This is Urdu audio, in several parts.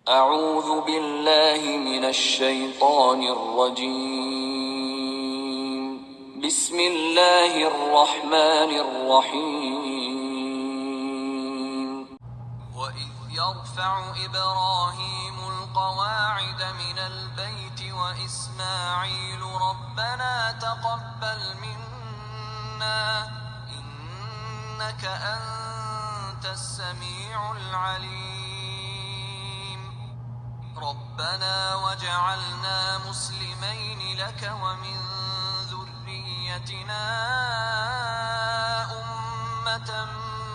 اعوذ باللہ من الشیطان الرجیم بسم اللہ الرحمن الرحیم وَإِذْ يَرْفَعُ إِبْرَاهِيمُ الْقَوَاعِدَ مِنَ الْبَيْتِ وَإِسْمَاعِيلُ رَبَّنَا تَقَبَّلْ مِنَّا إِنَّكَ أَنْتَ السَّمِيعُ الْعَلِيمُ رَبَّنَا وَاجْعَلْنَا مُسْلِمَيْنِ لَكَ وَمِنْ ذُرِّيَّتِنَا أُمَّةً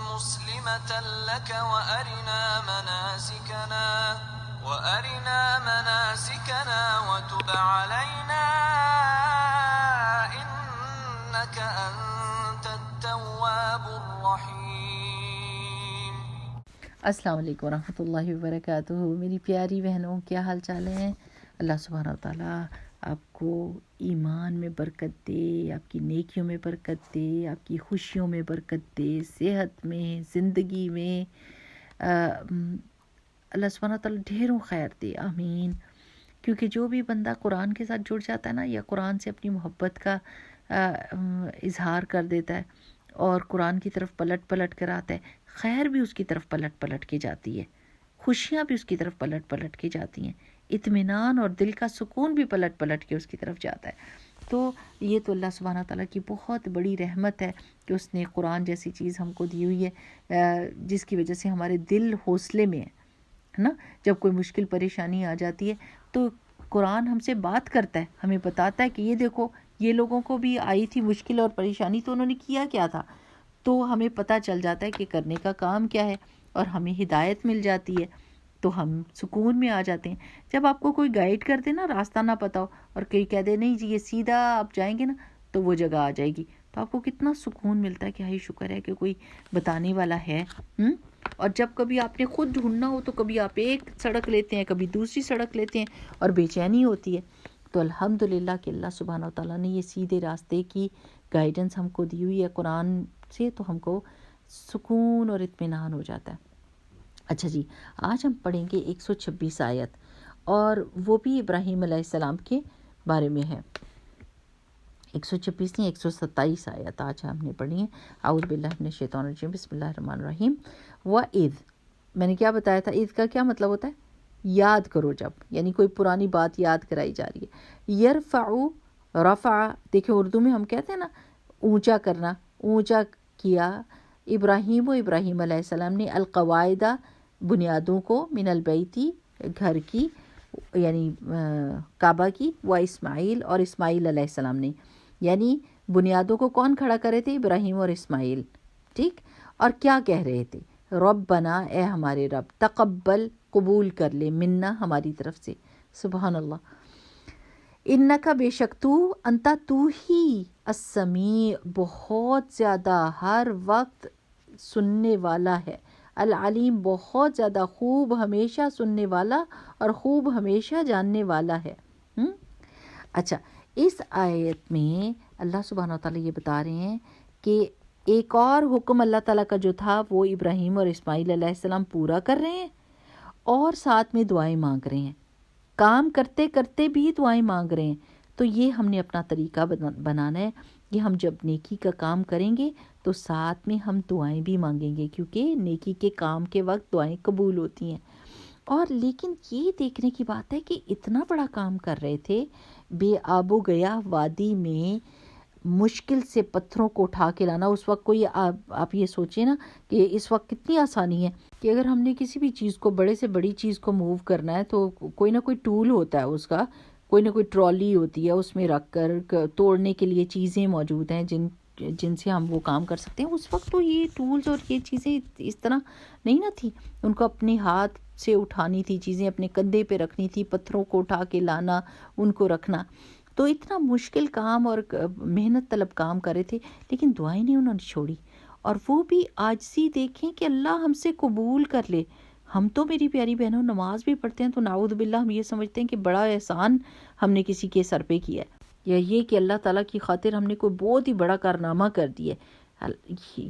مسلمة لك وأرنا مناسكنا وتب علينا إنك أنت التواب الرحيم۔ السلام علیکم ورحمۃ اللہ وبرکاتہ۔ میری پیاری بہنوں، کیا حال چال ہیں؟ اللہ سبحانہ و تعالیٰ آپ کو ایمان میں برکت دے، آپ کی نیکیوں میں برکت دے، آپ کی خوشیوں میں برکت دے، صحت میں، زندگی میں اللہ سبحانہ و تعالیٰ ڈھیروں خیر دے، آمین۔ کیونکہ جو بھی بندہ قرآن کے ساتھ جڑ جاتا ہے نا، یا قرآن سے اپنی محبت کا اظہار کر دیتا ہے اور قرآن کی طرف پلٹ پلٹ کر آتا ہے، خیر بھی اس کی طرف پلٹ پلٹ کے جاتی ہے، خوشیاں بھی اس کی طرف پلٹ پلٹ کے جاتی ہیں، اطمینان اور دل کا سکون بھی پلٹ پلٹ کے اس کی طرف جاتا ہے۔ تو یہ تو اللہ سبحانہ تعالیٰ کی بہت بڑی رحمت ہے کہ اس نے قرآن جیسی چیز ہم کو دی ہوئی ہے، جس کی وجہ سے ہمارے دل حوصلے میں ہے نا۔ جب کوئی مشکل پریشانی آ جاتی ہے تو قرآن ہم سے بات کرتا ہے، ہمیں بتاتا ہے کہ یہ دیکھو، یہ لوگوں کو بھی آئی تھی مشکل اور پریشانی تو انہوں نے کیا کیا تھا، تو ہمیں پتہ چل جاتا ہے کہ کرنے کا کام کیا ہے، اور ہمیں ہدایت مل جاتی ہے، تو ہم سکون میں آ جاتے ہیں۔ جب آپ کو کوئی گائیڈ کر دے نا، راستہ نہ پتہ ہو، اور کوئی کہہ دے نہیں جی یہ سیدھا آپ جائیں گے نا تو وہ جگہ آ جائے گی، تو آپ کو کتنا سکون ملتا ہے کہ ہائی شکر ہے کہ کوئی بتانے والا ہے۔ اور جب کبھی آپ نے خود ڈھونڈنا ہو تو کبھی آپ ایک سڑک لیتے ہیں، کبھی دوسری سڑک لیتے ہیں اور بے چینی ہوتی ہے، تو الحمدللہ کہ اللہ سبحانہ و تعالیٰ نے یہ سیدھے راستے کی گائیڈنس ہم کو دی ہوئی ہے قرآن سے، تو ہم کو سکون اور اطمینان ہو جاتا ہے۔ اچھا جی، آج ہم پڑھیں گے 126 آیت، اور وہ بھی ابراہیم علیہ السلام کے بارے میں ہے۔ 126 نہیں، 127 آیت آج ہم نے پڑھی ہیں۔ اعوذ باللہ من الشیطان الرجیم، بسم اللہ الرحمن الرحیم۔ وَإِذْ، میں نے کیا بتایا تھا، اذ کا کیا مطلب ہوتا ہے؟ یاد کرو، جب یعنی کوئی پرانی بات یاد کرائی جا رہی ہے۔ یرفع، رفع، دیکھیں اردو میں ہم کہتے ہیں نا اونچا کرنا، اونچا کیا ابراہیم علیہ السلام نے القواعدہ، بنیادوں کو، من البیتی، گھر کی، یعنی کعبہ کی، و اسماعیل، اور اسماعیل علیہ السلام نے، یعنی بنیادوں کو کون کھڑا کرے تھے؟ ابراہیم اور اسماعیل، ٹھیک۔ اور کیا کہہ رہے تھے؟ ربنا، اے ہمارے رب، تقبل، قبول کر لے، منا، ہماری طرف سے، سبحان اللہ، انکا، بے شک تو، انتا، تو ہی، السمیع، بہت زیادہ ہر وقت سننے والا ہے، العلیم، بہت زیادہ خوب ہمیشہ سننے والا اور خوب ہمیشہ جاننے والا ہے۔ اچھا، اس آیت میں اللہ سبحانہ وتعالیٰ یہ بتا رہے ہیں کہ ایک اور حکم اللہ تعالیٰ کا جو تھا وہ ابراہیم اور اسماعیل علیہ السلام پورا کر رہے ہیں، اور ساتھ میں دعائیں مانگ رہے ہیں، کام کرتے کرتے بھی دعائیں مانگ رہے ہیں۔ تو یہ ہم نے اپنا طریقہ بنانا ہے کہ ہم جب نیکی کا کام کریں گے تو ساتھ میں ہم دعائیں بھی مانگیں گے، کیونکہ نیکی کے کام کے وقت دعائیں قبول ہوتی ہیں۔ اور لیکن یہ دیکھنے کی بات ہے کہ اتنا بڑا کام کر رہے تھے، بے آب و گیا وادی میں مشکل سے پتھروں کو اٹھا کے لانا۔ اس وقت کوئی آپ یہ سوچیں نا کہ اس وقت کتنی آسانی ہے کہ اگر ہم نے کسی بھی چیز کو، بڑے سے بڑی چیز کو موو کرنا ہے، تو کوئی نہ کوئی ٹول ہوتا ہے اس کا، کوئی نہ کوئی ٹرالی ہوتی ہے، اس میں رکھ کر توڑنے کے لیے چیزیں موجود ہیں جن سے ہم وہ کام کر سکتے ہیں۔ اس وقت تو یہ ٹولز اور یہ چیزیں اس طرح نہیں نہ تھی، ان کو اپنے ہاتھ سے اٹھانی تھی، چیزیں اپنے کندھے پہ رکھنی تھی، پتھروں کو اٹھا کے لانا، ان کو رکھنا، تو اتنا مشکل کام اور محنت طلب کام کر رہے تھے، لیکن دعائیں نہیں انہوں نے چھوڑی، اور وہ بھی عاجزی دیکھیں کہ اللہ ہم سے قبول کر لے۔ ہم تو میری پیاری بہنوں نماز بھی پڑھتے ہیں تو نعوذ باللہ ہم یہ سمجھتے ہیں کہ بڑا احسان ہم نے کسی کے سر پہ کیا ہے، یا یہ کہ اللہ تعالیٰ کی خاطر ہم نے کوئی بہت ہی بڑا کارنامہ کر دیا ہے۔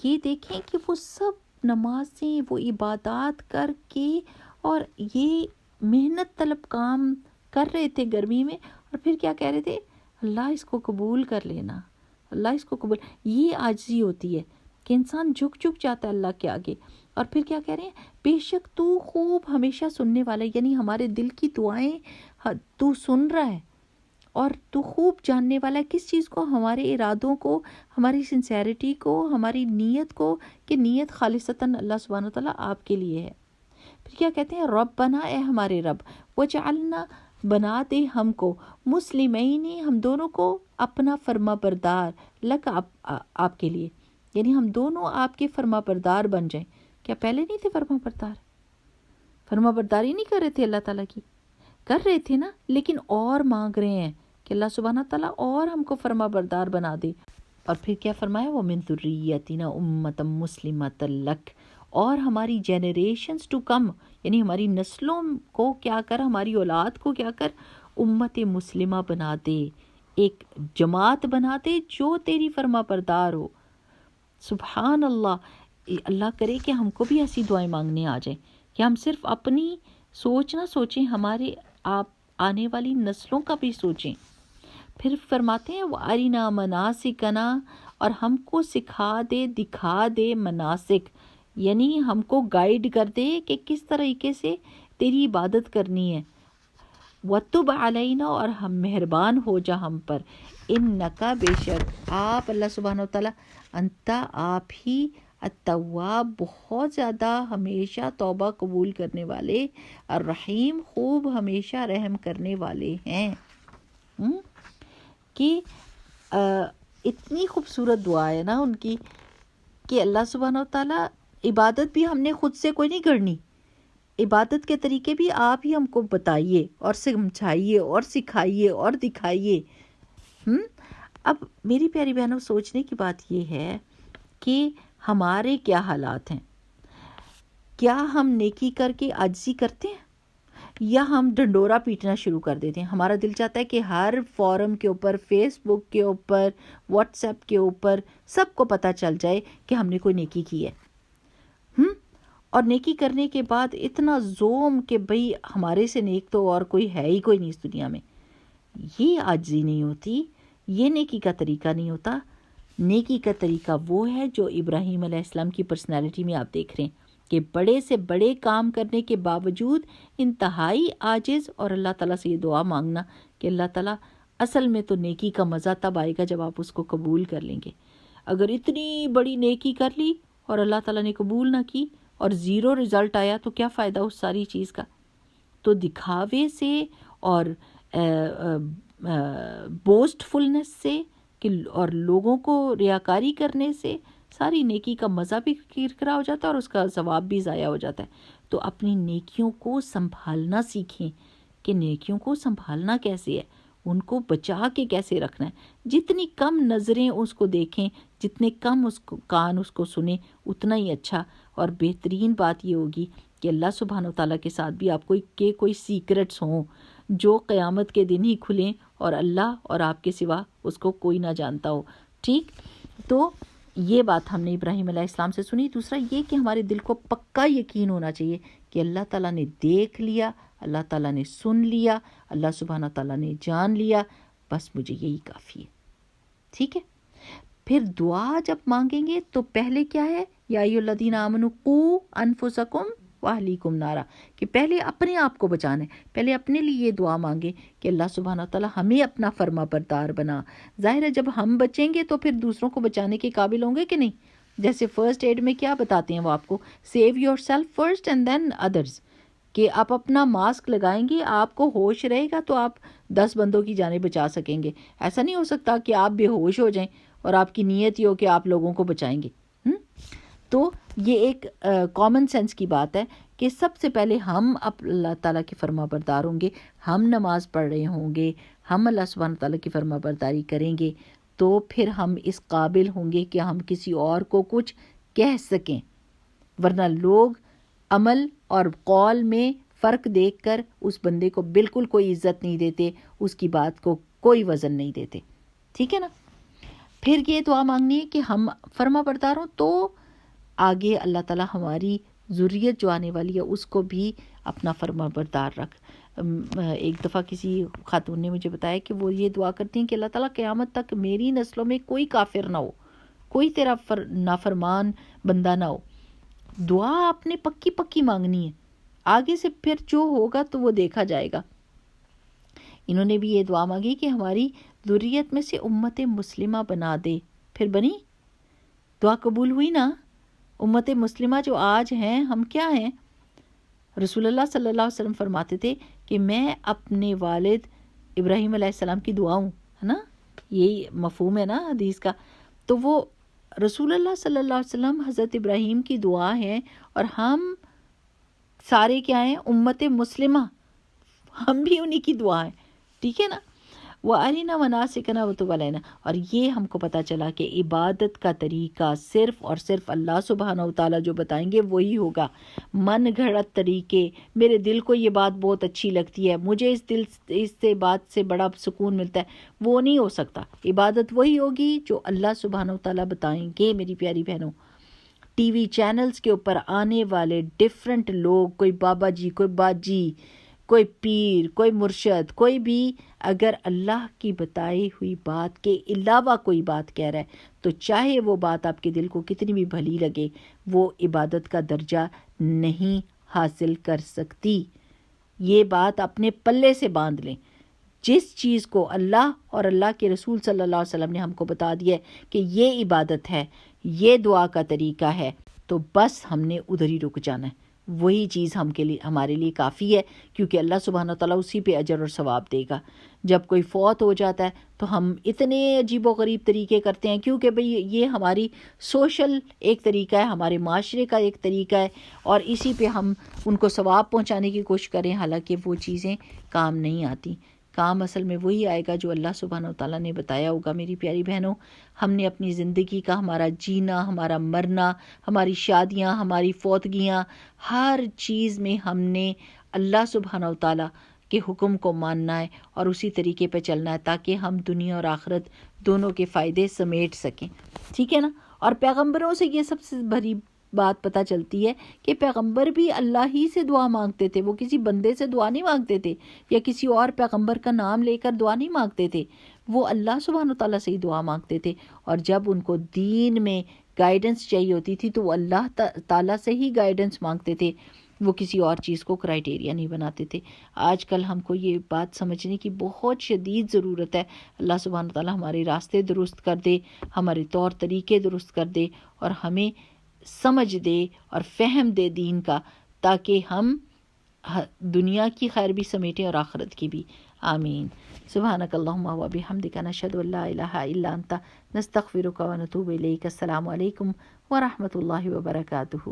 یہ دیکھیں کہ وہ سب نمازیں، وہ عبادات کر کے، اور یہ محنت طلب کام کر رہے تھے گرمی میں، اور پھر کیا کہہ رہے تھے؟ اللہ اس کو قبول کر لینا، اللہ اس کو قبول. یہ عاجزی ہوتی ہے کہ انسان جھک جاتا ہے اللہ کے آگے. اور پھر کیا کہہ رہے ہیں؟ بے شک تو خوب ہمیشہ سننے والا ہے، یعنی ہمارے دل کی دعائیں تو سن رہا ہے، اور تو خوب جاننے والا ہے کس چیز کو؟ ہمارے ارادوں کو، ہماری سنسیریٹی کو، ہماری نیت کو، کہ نیت خالصتاً اللہ سبحانہ و تعالیٰ آپ کے لیے ہے. پھر کیا کہتے ہیں؟ رب بنا، اے ہمارے رب، وجعلنا، بنا دے ہم کو، مسلمین، ہم دونوں کو اپنا فرما بردار، لک، آپ کے لیے، یعنی ہم دونوں آپ کے فرما بردار بن جائیں. کیا پہلے نہیں تھے فرما بردار؟ فرما برداری نہیں کر رہے تھے اللہ تعالیٰ کی؟ کر رہے تھے نا، لیکن اور مانگ رہے ہیں کہ اللہ سبحانہ تعالیٰ اور ہم کو فرما بردار بنا دے. اور پھر کیا فرمایا؟ وَمِن ذُرِّيَّتِنَا أُمَّةً مُسْلِمَةً لَكَ، اور ہماری جنریشنز ٹو کم، یعنی ہماری نسلوں کو کیا کر، ہماری اولاد کو کیا کر، امت مسلمہ بنا دے، ایک جماعت بنا دے جو تیری فرما بردار ہو. سبحان اللہ. اللہ کرے کہ ہم کو بھی ایسی دعائیں مانگنے آ جائیں کہ ہم صرف اپنی سوچ نہ سوچیں، ہمارے آپ آنے والی نسلوں کا بھی سوچیں. پھر فرماتے ہیں وَأَرِنَا مَنَاسِكَنَا، اور ہم کو سکھا دے، دکھا دے مناسک، یعنی ہم کو گائیڈ کر دے کہ کس طریقے سے تیری عبادت کرنی ہے. وَتُبْ عَلَيْنَا، اور ہم مہربان ہو جا ہم پر، اِنَّكَ، بے شک آپ اللہ سبحانہ وتعالیٰ، انتا، آپ ہی، التواب، بہت زیادہ ہمیشہ توبہ قبول کرنے والے، الرحیم، خوب ہمیشہ رحم کرنے والے ہیں. کہ اتنی خوبصورت دعا ہے نا ان کی، کہ اللہ سبحانہ وتعالیٰ، عبادت بھی ہم نے خود سے کوئی نہیں کرنی، عبادت کے طریقے بھی آپ ہی ہم کو بتائیے اور سمجھائیے اور سکھائیے اور دکھائیے. اب میری پیاری بہنوں، سوچنے کی بات یہ ہے کہ ہمارے کیا حالات ہیں. کیا ہم نیکی کر کے عاجزی کرتے ہیں، یا ہم ڈنڈورا پیٹنا شروع کر دیتے ہیں؟ ہمارا دل چاہتا ہے کہ ہر فورم کے اوپر، فیس بک کے اوپر، واٹس ایپ کے اوپر سب کو پتہ چل جائے کہ ہم نے کوئی نیکی کی ہے. اور نیکی کرنے کے بعد اتنا زوم کہ بھئی ہمارے سے نیک تو اور کوئی ہے ہی کوئی نہیں اس دنیا میں. یہ عاجزی نہیں ہوتی، یہ نیکی کا طریقہ نہیں ہوتا. نیکی کا طریقہ وہ ہے جو ابراہیم علیہ السلام کی پرسنالٹی میں آپ دیکھ رہے ہیں، کہ بڑے سے بڑے کام کرنے کے باوجود انتہائی عاجز، اور اللہ تعالیٰ سے یہ دعا مانگنا کہ اللہ تعالیٰ، اصل میں تو نیکی کا مزہ تب آئے گا جب آپ اس کو قبول کر لیں گے. اگر اتنی بڑی نیکی کر لی اور اللہ تعالیٰ نے قبول نہ کی اور زیرو رزلٹ آیا تو کیا فائدہ اس ساری چیز کا؟ تو دکھاوے سے اور بوسٹ فلنس سے اور لوگوں کو ریاکاری کرنے سے ساری نیکی کا مزہ بھی کرکرا ہو جاتا ہے اور اس کا ثواب بھی ضائع ہو جاتا ہے. تو اپنی نیکیوں کو سنبھالنا سیکھیں کہ نیکیوں کو سنبھالنا کیسے ہے، ان کو بچا کے کیسے رکھنا ہے. جتنی کم نظریں اس کو دیکھیں، جتنے کم اس کو کان اس کو سنیں، اتنا ہی اچھا. اور بہترین بات یہ ہوگی کہ اللہ سبحانہ و تعالیٰ کے ساتھ بھی آپ کوئی سیکرٹس ہوں جو قیامت کے دن ہی کھلیں، اور اللہ اور آپ کے سوا اس کو کوئی نہ جانتا ہو. ٹھیک، تو یہ بات ہم نے ابراہیم علیہ السلام سے سنی. دوسرا یہ کہ ہمارے دل کو پکا یقین ہونا چاہیے کہ اللہ تعالیٰ نے دیکھ لیا، اللہ تعالیٰ نے سن لیا، اللہ سبحانہ تعالیٰ نے جان لیا، بس مجھے یہی کافی ہے. ٹھیک ہے. پھر دعا جب مانگیں گے تو پہلے کیا ہے؟ یا ایھا الذین آمنوا قوا انفسکم واہلیکم نارا، کہ پہلے اپنے آپ کو بچانا ہے. پہلے اپنے لیے یہ دعا مانگیں کہ اللہ سبحانہ تعالیٰ ہمیں اپنا فرما بردار بنا. ظاہر ہے جب ہم بچیں گے تو پھر دوسروں کو بچانے کے قابل ہوں گے کہ نہیں. جیسے فرسٹ ایڈ میں کیا بتاتے ہیں وہ آپ کو، save yourself first and then others, کہ آپ اپنا ماسک لگائیں گے، آپ کو ہوش رہے گا تو آپ 10 بندوں کی جانیں بچا سکیں گے. ایسا نہیں ہو سکتا کہ آپ بے ہوش ہو جائیں اور آپ کی نیت یہ ہو کہ آپ لوگوں کو بچائیں گے. تو یہ ایک کامن سینس کی بات ہے کہ سب سے پہلے ہم اللہ تعالیٰ کی فرما بردار ہوں گے، ہم نماز پڑھ رہے ہوں گے، ہم اللہ سبحانہ تعالیٰ کی فرما برداری کریں گے، تو پھر ہم اس قابل ہوں گے کہ ہم کسی اور کو کچھ کہہ سکیں. ورنہ لوگ عمل اور قول میں فرق دیکھ کر اس بندے کو بالکل کوئی عزت نہیں دیتے، اس کی بات کو کوئی وزن نہیں دیتے. ٹھیک ہے نا. پھر یہ دعا مانگنی ہے کہ ہم فرما بردار ہوں، تو آگے اللہ تعالیٰ ہماری ذریت جو آنے والی ہے اس کو بھی اپنا فرما بردار رکھ۔ ایک دفعہ کسی خاتون نے مجھے بتایا کہ وہ یہ دعا کرتی ہیں کہ اللہ تعالیٰ قیامت تک میری نسلوں میں کوئی کافر نہ ہو، کوئی تیرا نافرمان بندہ نہ ہو۔ دعا آپ نے پکی پکی مانگنی ہے، آگے سے پھر جو ہوگا تو وہ دیکھا جائے گا۔ انہوں نے بھی یہ دعا مانگی کہ ہماری ذریت میں سے امت مسلمہ بنا دے، پھر بنی، دعا قبول ہوئی نا۔ امت مسلمہ جو آج ہیں، ہم کیا ہیں؟ رسول اللہ صلی اللہ علیہ وسلم فرماتے تھے کہ میں اپنے والد ابراہیم علیہ السلام کی دعا ہوں، ہے نا، یہی مفہوم ہے نا حدیث کا۔ تو وہ رسول اللہ صلی اللہ علیہ وسلم حضرت ابراہیم کی دعا ہے، اور ہم سارے کیا ہیں؟ امت مسلمہ، ہم بھی انہی کی دعا ہیں، ٹھیک ہے نا۔ وَأَرِنَا مَنَاسِكَنَا وَتُبْ عَلَيْنَا، اور یہ ہم کو پتہ چلا کہ عبادت کا طریقہ صرف اور صرف اللہ سبحانہ و تعالیٰ جو بتائیں گے وہی ہوگا۔ من گھڑت طریقے، میرے دل کو یہ بات بہت اچھی لگتی ہے، مجھے اس سے بات سے بڑا سکون ملتا ہے، وہ نہیں ہو سکتا۔ عبادت وہی ہوگی جو اللہ سبحانہ و تعالیٰ بتائیں گے۔ میری پیاری بہنوں، ٹی وی چینلز کے اوپر آنے والے ڈیفرنٹ لوگ، کوئی بابا جی، کوئی باجی، کوئی پیر، کوئی مرشد، کوئی بھی اگر اللہ کی بتائی ہوئی بات کے علاوہ کوئی بات کہہ رہا ہے تو چاہے وہ بات آپ کے دل کو کتنی بھی بھلی لگے، وہ عبادت کا درجہ نہیں حاصل کر سکتی۔ یہ بات اپنے پلے سے باندھ لیں۔ جس چیز کو اللہ اور اللہ کے رسول صلی اللہ علیہ وسلم نے ہم کو بتا دیا ہے کہ یہ عبادت ہے، یہ دعا کا طریقہ ہے، تو بس ہم نے ادھر ہی رک جانا ہے۔ وہی چیز ہمارے لیے کافی ہے، کیونکہ اللہ سبحانہ تعالیٰ اسی پہ اجر اور ثواب دے گا۔ جب کوئی فوت ہو جاتا ہے تو ہم اتنے عجیب و غریب طریقے کرتے ہیں، کیونکہ بھئی یہ ہماری سوشل ایک طریقہ ہے، ہمارے معاشرے کا ایک طریقہ ہے، اور اسی پہ ہم ان کو ثواب پہنچانے کی کوشش کریں، حالانکہ وہ چیزیں کام نہیں آتی۔ کام اصل میں وہی آئے گا جو اللہ سبحانہ و تعالیٰ نے بتایا ہوگا۔ میری پیاری بہنوں، ہم نے اپنی زندگی کا، ہمارا جینا، ہمارا مرنا، ہماری شادیاں، ہماری فوتگیاں، ہر چیز میں ہم نے اللہ سبحانہ و تعالیٰ کے حکم کو ماننا ہے اور اسی طریقے پہ چلنا ہے، تاکہ ہم دنیا اور آخرت دونوں کے فائدے سمیٹ سکیں، ٹھیک ہے نا۔ اور پیغمبروں سے یہ سب سے بڑی بات پتہ چلتی ہے کہ پیغمبر بھی اللہ ہی سے دعا مانگتے تھے، وہ کسی بندے سے دعا نہیں مانگتے تھے، یا کسی اور پیغمبر کا نام لے کر دعا نہیں مانگتے تھے، وہ اللہ سبحانہ تعالیٰ سے ہی دعا مانگتے تھے۔ اور جب ان کو دین میں گائیڈنس چاہیے ہوتی تھی تو وہ اللہ تعالیٰ سے ہی گائیڈنس مانگتے تھے، وہ کسی اور چیز کو کرائیٹیریا نہیں بناتے تھے۔ آج کل ہم کو یہ بات سمجھنے کی بہت شدید ضرورت ہے۔ اللہ سبحانہ تعالیٰ ہمارے راستے درست کر دے، ہمارے طور طریقے درست کر دے، اور ہمیں سمجھ دے اور فہم دے دین کا، تاکہ ہم دنیا کی خیر بھی سمیٹیں اور آخرت کی بھی۔ آمین۔ سبحانک اللہم و بحمدک، نشہد ان لا الہ الا انت، نستغفرک و نتوب الیک۔ السلام علیکم ورحمۃ اللہ وبرکاتہ۔